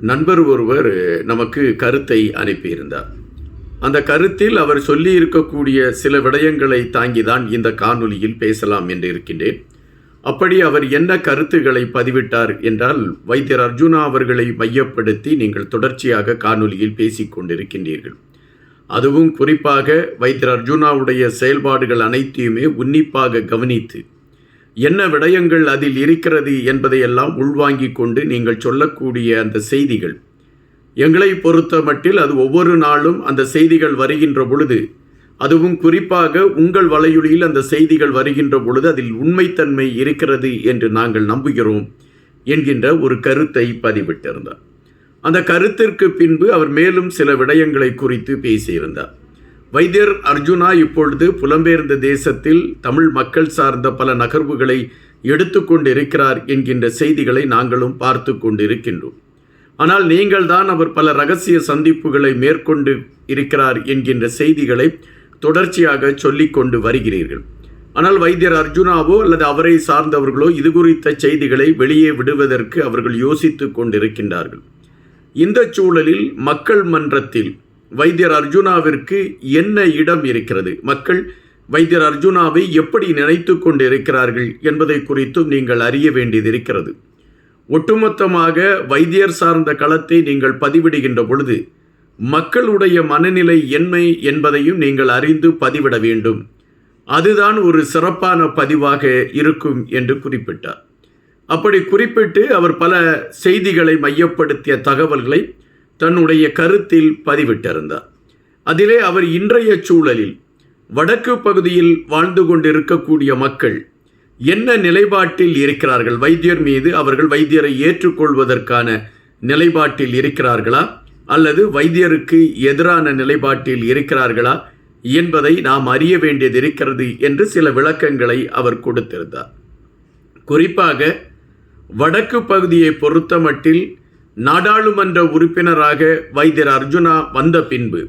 நண்பர் ஒருவர் நமக்கு கருத்தை அனுப்பியிருந்தார். அந்த கருத்தில் அவர் சொல்லி இருக்கக்கூடிய சில விடயங்களை தாங்கிதான் இந்த காணொலியில் பேசலாம் என்று இருக்கின்றேன். அப்படி அவர் என்ன கருத்துக்களை பதிவிட்டார் என்றால், வைத்தியர் அர்ஜுனா அவர்களை மையப்படுத்தி நீங்கள் தொடர்ச்சியாக காணொலியில் பேசிக் கொண்டிருக்கின்றீர்கள். அதுவும் குறிப்பாக வைத்தியர் அர்ஜுனாவுடைய செயல்பாடுகள் அனைத்தையுமே உன்னிப்பாக கவனித்து என்ன விடயங்கள் அதில் இருக்கிறது என்பதையெல்லாம் உள்வாங்கிக் கொண்டு நீங்கள் சொல்லக்கூடிய அந்த செய்திகள் எங்களை பொறுத்த மட்டில் அது ஒவ்வொரு நாளும் அந்த செய்திகள் வருகின்ற பொழுது, அதுவும் குறிப்பாக உங்கள் வலையொலியில் அந்த செய்திகள் வருகின்ற பொழுது அதில் உண்மைத்தன்மை இருக்கிறது என்று நாங்கள் நம்புகிறோம் என்கின்ற ஒரு கருத்தை பதிவிட்டிருந்தார். அந்த கருத்திற்கு பின்பு அவர் மேலும் சில விடயங்களை குறித்து பேசியிருந்தார். வைத்தியர் அர்ஜுனா இப்பொழுது புலம்பெயர்ந்த தேசத்தில் தமிழ் மக்கள் சார்ந்த பல நகர்வுகளை எடுத்துக்கொண்டு இருக்கிறார் என்கின்ற செய்திகளை நாங்களும் பார்த்து கொண்டிருக்கின்றோம். ஆனால் நீங்கள் தான் அவர் பல இரகசிய சந்திப்புகளை மேற்கொண்டு இருக்கிறார் என்கின்ற செய்திகளை தொடர்ச்சியாக சொல்லிக் கொண்டு வருகிறீர்கள். ஆனால் வைத்தியர் அர்ஜுனாவோ அல்லது அவரை சார்ந்தவர்களோ இது குறித்த செய்திகளை வெளியே விடுவதற்கு அவர்கள் யோசித்து கொண்டிருக்கின்றார்கள். இந்த சூழலில் மக்கள் மன்றத்தில் வைத்தியர் அர்ஜுனாவிற்கு என்ன இடம் இருக்கிறது, மக்கள் வைத்தியர் அர்ஜுனாவை எப்படி நினைத்து கொண்டிருக்கிறார்கள் என்பதை குறித்தும் நீங்கள் அறிய வேண்டியது இருக்கிறது. ஒட்டுமொத்தமாக வைத்தியர் சார்ந்த களத்தை நீங்கள் பதிவிடுகின்ற பொழுது மக்களுடைய மனநிலை என்ன என்பதையும் நீங்கள் அறிந்து பதிவிட வேண்டும். அதுதான் ஒரு சிறப்பான பதிவாக இருக்கும் என்று குறிப்பிட்டார். அப்படி குறிப்பிட்டு அவர் பல செய்திகளை மையப்படுத்திய தகவல்களை தன்னுடைய கருத்தில் பதிவிட்டிருந்தார். அதிலே அவர் இன்றைய சூழலில் வடக்கு பகுதியில் வாழ்ந்து கொண்டிருக்கக்கூடிய மக்கள் என்ன நிலைப்பாட்டில் இருக்கிறார்கள், வைத்தியர் மீது அவர்கள் வைத்தியரை ஏற்றுக்கொள்வதற்கான நிலைப்பாட்டில் இருக்கிறார்களா அல்லது வைத்தியருக்கு எதிரான நிலைப்பாட்டில் இருக்கிறார்களா என்பதை நாம் அறிய வேண்டியது இருக்கிறது என்று சில விளக்கங்களை அவர் கொடுத்திருந்தார். குறிப்பாக வடக்கு பகுதியை பொறுத்தமட்டில் நாடாளுமன்ற உறுப்பினராக வைத்தியர் அர்ஜுனா வந்த பின்பு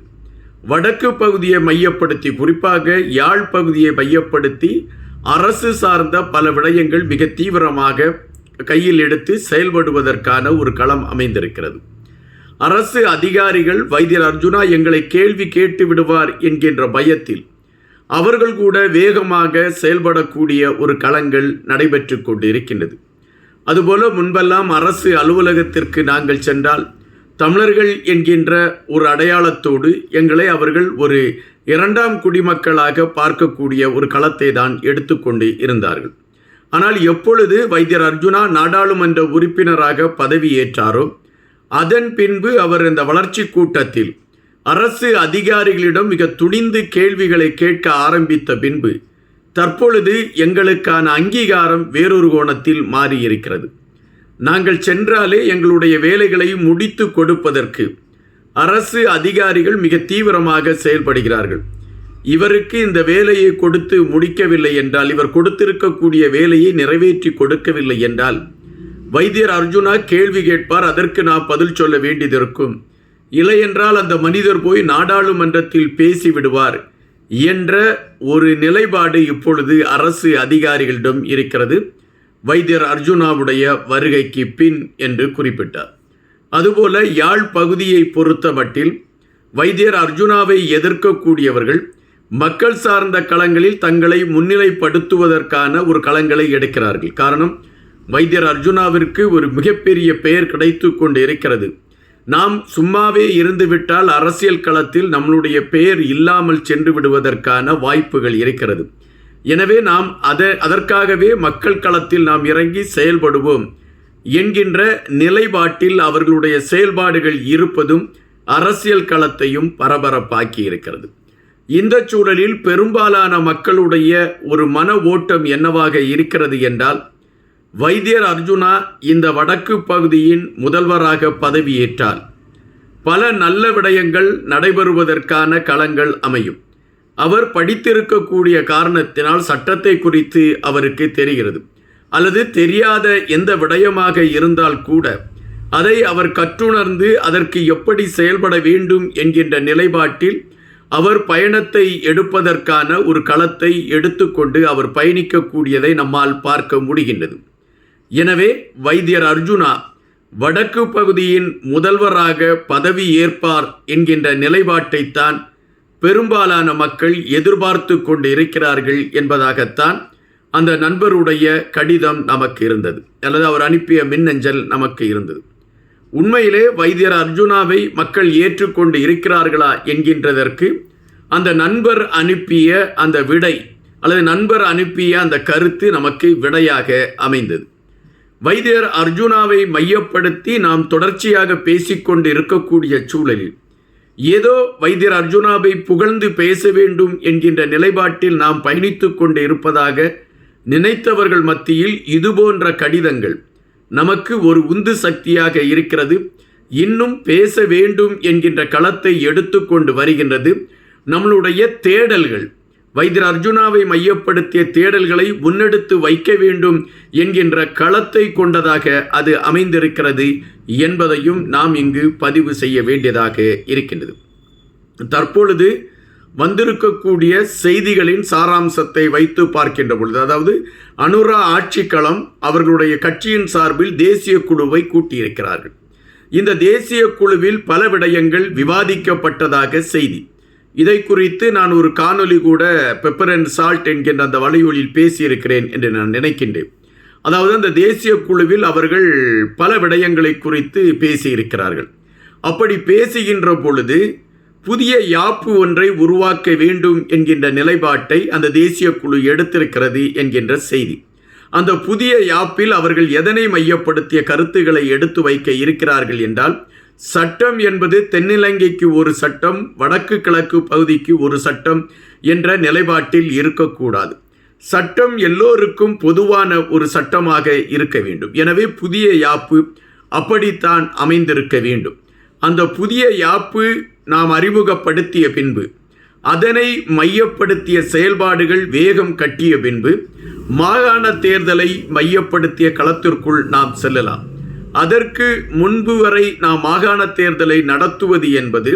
வடக்கு பகுதியை மையப்படுத்தி, குறிப்பாக யாழ் பகுதியை மையப்படுத்தி அரசு சார்ந்த பல விடயங்கள் மிக தீவிரமாக கையில் எடுத்து செயல்படுவதற்கான ஒரு களம் அமைந்திருக்கிறது. அரசு அதிகாரிகள் வைத்தியர் அர்ஜுனா எங்களை கேள்வி கேட்டு விடுவார் என்கின்ற பயத்தில் அவர்கள் கூட வேகமாக செயல்படக்கூடிய ஒரு களங்கள் நடைபெற்று கொண்டு இருக்கின்றது. அதுபோல முன்பெல்லாம் அரசு அலுவலகத்திற்கு நாங்கள் சென்றால் தமிழர்கள் என்கின்ற ஒரு அடையாளத்தோடு எங்களை அவர்கள் ஒரு இரண்டாம் குடிமக்களாக பார்க்கக்கூடிய ஒரு களத்தை தான் எடுத்துக்கொண்டு இருந்தார்கள். ஆனால் எப்பொழுது வைத்தியர் அர்ஜுனா நாடாளுமன்ற உறுப்பினராக பதவியேற்றாரோ அதன் பின்பு அவர் இந்த வளர்ச்சி கூட்டத்தில் அரசு அதிகாரிகளிடம் மிக துணிந்து கேள்விகளை கேட்க ஆரம்பித்த பின்பு தற்பொழுது எங்களுக்கான அங்கீகாரம் வேறொரு கோணத்தில் மாறியிருக்கிறது. நாங்கள் சென்றாலே எங்களுடைய வேலைகளை முடித்து கொடுப்பதற்கு அரசு அதிகாரிகள் மிக தீவிரமாக செயல்படுகிறார்கள். இவருக்கு இந்த வேலையை கொடுத்து முடிக்கவில்லை என்றால், இவர் கொடுத்திருக்கக்கூடிய வேலையை நிறைவேற்றி கொடுக்கவில்லை என்றால் வைத்தியர் அர்ஜுனா கேள்வி கேட்பார், அதற்கு நாம் பதில் சொல்ல வேண்டியதிருக்கும். இல்லை என்றால் அந்த மனிதர் போய் நாடாளுமன்றத்தில் பேசிவிடுவார் என்ற ஒரு நிலைப்பாடு இப்பொழுது அரசு அதிகாரிகளிடம் இருக்கிறது, வைத்தியர் அர்ஜுனாவுடைய வருகைக்கு பின் என்று குறிப்பிட்டார். அதுபோல யாழ் பகுதியை பொறுத்த மட்டில் வைத்தியர் அர்ஜுனாவை எதிர்க்கக்கூடியவர்கள் மக்கள் சார்ந்த களங்களில் தங்களை முன்னிலைப்படுத்துவதற்கான ஒரு களங்களை எடுக்கிறார்கள். காரணம், வைத்தியர் அர்ஜுனாவிற்கு ஒரு மிகப்பெரிய பெயர் கிடைத்து கொண்டு இருக்கிறது. நாம் சும்மாவே இருந்துவிட்டால் அரசியல் களத்தில் நம்மளுடைய பெயர் இல்லாமல் சென்று விடுவதற்கான வாய்ப்புகள் இருக்கிறது. எனவே நாம் அதற்காகவே மக்கள் களத்தில் நாம் இறங்கி செயல்படுவோம் என்கின்ற நிலைப்பாட்டில் அவர்களுடைய செயல்பாடுகள் இருப்பதும் அரசியல் களத்தையும் பரபரப்பாக்கி இருக்கிறது. இந்த சூழலில் பெரும்பாலான மக்களுடைய ஒரு மன ஓட்டம் என்னவாக இருக்கிறது என்றால், வைத்தியர் அர்ஜுனா இந்த வடக்கு பகுதியின் முதல்வராக பதவியேற்றால் பல நல்ல விடயங்கள் நடைபெறுவதற்கான களங்கள் அமையும். அவர் படித்திருக்கக்கூடிய காரணத்தினால் சட்டத்தை குறித்து அவருக்கு தெரிகிறது, அல்லது தெரியாத எந்த விடயமாக இருந்தால் கூட அதை அவர் கற்றுணர்ந்து அதற்கு எப்படி செயல்பட வேண்டும் என்கின்ற நிலைப்பாட்டில் அவர் பயணத்தை எடுப்பதற்கான ஒரு களத்தை எடுத்துக்கொண்டு அவர் பயணிக்கக்கூடியதை நம்மால் பார்க்க முடிகின்றது. எனவே வைத்தியர் அர்ஜுனா வடக்கு பகுதியின் முதல்வராக பதவி ஏற்பார் என்கின்ற நிலைப்பாட்டைத்தான் பெரும்பாலான மக்கள் எதிர்பார்த்து கொண்டு இருக்கிறார்கள் என்பதாகத்தான் அந்த நண்பருடைய கடிதம் நமக்கு இருந்தது, அல்லது அவர் அனுப்பிய மின்னஞ்சல் நமக்கு இருந்தது. உண்மையிலே வைத்தியர் அர்ஜுனாவை மக்கள் ஏற்றுக்கொண்டு இருக்கிறார்களா என்கின்றதற்கு அந்த நண்பர் அனுப்பிய அந்த விடை, அல்லது நண்பர் அனுப்பிய அந்த கருத்து நமக்கு விடையாக அமைந்தது. வைத்தியர் அர்ஜுனாவை மையப்படுத்தி நாம் தொடர்ச்சியாக பேசிக்கொண்டு இருக்கக்கூடிய சூழலில் ஏதோ வைத்தியர் அர்ஜுனாவை புகழ்ந்து பேச வேண்டும் என்கின்ற நிலைப்பாட்டில் நாம் பயணித்து கொண்டு இருப்பதாக நினைத்தவர்கள் மத்தியில் இதுபோன்ற கடிதங்கள் நமக்கு ஒரு உந்து சக்தியாக இருக்கிறது. இன்னும் பேச வேண்டும் என்கின்ற களத்தை எடுத்துக்கொண்டு வருகின்றது. நம்மளுடைய தேடல்கள், வைத்தியர் அர்ஜுனாவை மையப்படுத்திய தேடல்களை முன்னெடுத்து வைக்க வேண்டும் என்கின்ற களத்தை கொண்டதாக அது அமைந்திருக்கிறது என்பதையும் நாம் இங்கு பதிவு செய்ய வேண்டியதாக இருக்கின்றது. தற்பொழுது வந்திருக்கக்கூடிய செய்திகளின் சாராம்சத்தை வைத்து பார்க்கின்ற பொழுது, அதாவது அனுரா ஆட்சிக்களம் அவர்களுடைய கட்சியின் சார்பில் தேசிய குழுவை கூட்டியிருக்கிறார்கள். இந்த தேசிய குழுவில் பல விடயங்கள் விவாதிக்கப்பட்டதாக செய்தி. இதை குறித்து நான் ஒரு காணொலி கூட பெப்பர் அண்ட் சால்ட் என்கின்ற அந்த வலையொலியில் பேசியிருக்கிறேன் என்று நான் நினைக்கின்றேன். அதாவது அந்த தேசிய குழுவில் அவர்கள் பல விடயங்களை குறித்து பேசியிருக்கிறார்கள். அப்படி பேசுகின்ற பொழுது புதிய யாப்பு ஒன்றை உருவாக்க வேண்டும் என்கின்ற நிலைப்பாட்டை அந்த தேசிய குழு எடுத்திருக்கிறது என்கின்ற செய்தி. அந்த புதிய யாப்பில் அவர்கள் எதனை மையப்படுத்திய கருத்துக்களை எடுத்து வைக்க இருக்கிறார்கள் என்றால், சட்டம் என்பது தென்னிலங்கைக்கு ஒரு சட்டம், வடக்கு கிழக்கு பகுதிக்கு ஒரு சட்டம் என்ற நிலைப்பாட்டில் இருக்கக்கூடாது. சட்டம் எல்லோருக்கும் பொதுவான ஒரு சட்டமாக இருக்க வேண்டும். எனவே புதிய யாப்பு அப்படித்தான் அமைந்திருக்க வேண்டும். அந்த புதிய யாப்பு நாம் அறிமுகப்படுத்திய பின்பு, அதனை மையப்படுத்திய செயல்பாடுகள் வேகம் கட்டிய பின்பு, மாகாண தேர்தலை மையப்படுத்திய களத்திற்குள் நாம் செல்லலாம். அதற்கு முன்பு வரை நாம் மாகாண தேர்தலை நடத்துவது என்பது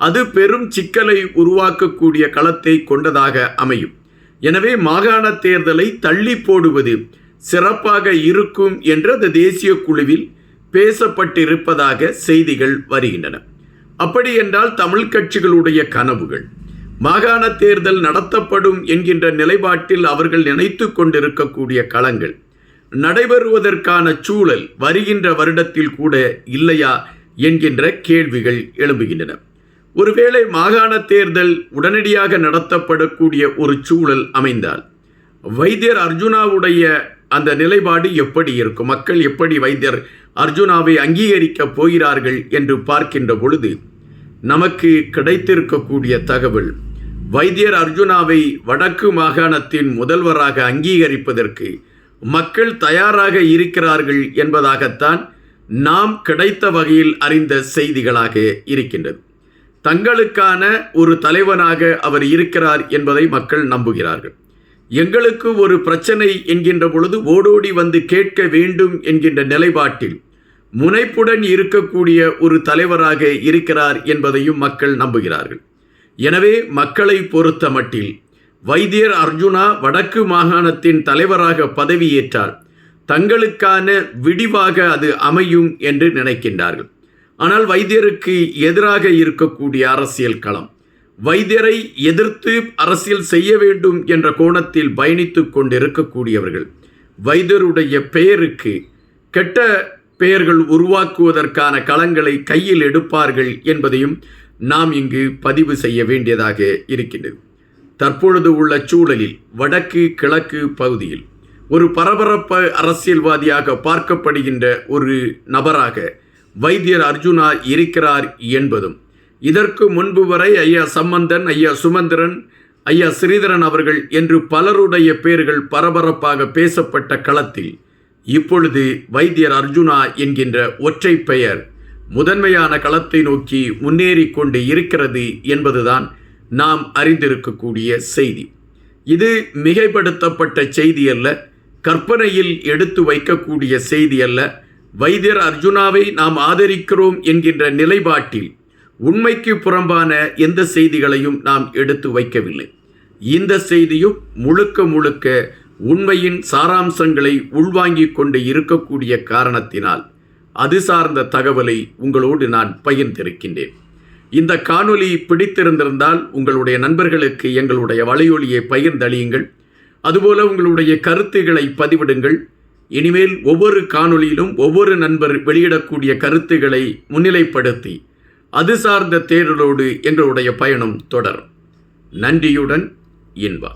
அது பெரும் சிக்கலை உருவாக்கக்கூடிய களத்தை கொண்டதாக அமையும். எனவே மாகாண தேர்தலை தள்ளி போடுவது சிறப்பாக இருக்கும் என்று அந்த தேசிய குழுவில் பேசப்பட்டிருப்பதாக செய்திகள் வருகின்றன. அப்படி என்றால் தமிழ் கட்சிகளுடைய கனவுகள், மாகாண தேர்தல் நடத்தப்படும் என்கின்ற நிலைப்பாட்டில் அவர்கள் நினைத்து கொண்டிருக்கக்கூடிய களங்கள் நடைபெறுவதற்கான சூழல் வருகின்ற வருடத்தில் கூட இல்லையா என்கின்ற கேள்விகள் எழும்புகின்றன. ஒருவேளை மாகாண தேர்தல் உடனடியாக நடத்தப்படக்கூடிய ஒரு சூழல் அமைந்தால் வைத்தியர் அர்ஜுனாவுடைய அந்த நிலைப்பாடு எப்படி இருக்கும்? மக்கள் எப்படி வைத்தியர் அர்ஜுனாவை அங்கீகரிக்கப் போகிறார்கள் என்று பார்க்கின்ற பொழுது நமக்கு கிடைத்திருக்கக்கூடிய தகவல், வைத்தியர் அர்ஜுனாவை வடக்கு மாகாணத்தின் முதல்வராக அங்கீகரிப்பதற்கு மக்கள் தயாராக இருக்கிறார்கள் என்பதாகத்தான் நாம் கிடைத்த வகையில் அறிந்த செய்திகளாக இருக்கின்றது. தங்களுக்கான ஒரு தலைவனாக அவர் இருக்கிறார் என்பதை மக்கள் நம்புகிறார்கள். எங்களுக்கு ஒரு பிரச்சனை என்கின்ற பொழுது ஓடோடி வந்து கேட்க வேண்டும் என்கின்ற நிலைப்பாட்டில் முனைப்புடன் இருக்கக்கூடிய ஒரு தலைவராக இருக்கிறார் என்பதையும் மக்கள் நம்புகிறார்கள். எனவே மக்களை பொறுத்த மட்டில் வைத்தியர் அர்ஜுனா வடக்கு மாகாணத்தின் தலைவராக பதவியேற்றால் தங்களுக்கான விடிவாக அது அமையும் என்று நினைக்கின்றார்கள். ஆனால் வைத்தியருக்கு எதிராக இருக்கக்கூடிய அரசியல் களம், வைத்தியரை எதிர்த்து அரசியல் செய்ய வேண்டும் என்ற கோணத்தில் பயணித்து கொண்டிருக்கக்கூடியவர்கள் வைத்தியருடைய பெயருக்கு கெட்ட பெயர்கள் உருவாக்குவதற்கான களங்களை கையில் எடுப்பார்கள் என்பதையும் நாம் இங்கு பதிவு செய்ய வேண்டியதாக இருக்கின்றது. தற்பொழுது உள்ள சூழலில் வடக்கு கிழக்கு பகுதியில் ஒரு பரபரப்பு அரசியல்வாதியாக பார்க்கப்படுகின்ற ஒரு நபராக வைத்தியர் அர்ஜுனா இருக்கிறார் என்பதும், இதற்கு முன்பு வரை ஐயா சம்பந்தன், ஐயா சுமந்திரன், ஐயா ஸ்ரீதரன் அவர்கள் என்று பலருடைய பெயர்கள் பரபரப்பாக பேசப்பட்ட களத்தில் இப்பொழுது வைத்தியர் அர்ஜுனா என்கின்ற ஒற்றை பெயர் முதன்மையான களத்தை நோக்கி முன்னேறி கொண்டு இருக்கிறது என்பதுதான் நாம் அறிந்திருக்கக்கூடிய செய்தி. இது மிகைப்படுத்தப்பட்ட செய்தி அல்ல, கற்பனையில் எடுத்து வைக்கக்கூடிய செய்தி அல்ல. வைத்தியர் அர்ஜுனாவை நாம் ஆதரிக்கிறோம் என்கின்ற நிலைப்பாட்டில் உண்மைக்கு புறம்பான எந்த செய்திகளையும் நாம் எடுத்து வைக்கவில்லை. இந்த செய்தியும் முழுக்க முழுக்க உண்மையின் சாராம்சங்களை உள்வாங்கிக் கொண்டு இருக்கக்கூடிய காரணத்தினால் அது சார்ந்த தகவலை உங்களோடு நான் பகிர்ந்திருக்கின்றேன். இந்த காணொளி பிடித்திருந்திருந்தால் உங்களுடைய நண்பர்களுக்கு எங்களுடைய வலையொலியை பகிர்ந்தளியுங்கள். அதுபோல உங்களுடைய கருத்துக்களை பதிவிடுங்கள். இனிமேல் ஒவ்வொரு காணொளியிலும் ஒவ்வொரு நண்பர் வெளியிடக்கூடிய கருத்துக்களை முன்னிலைப்படுத்தி அது சார்ந்த தேடலோடு எங்களுடைய பயணம் தொடரும். நன்றியுடன் இன்பா.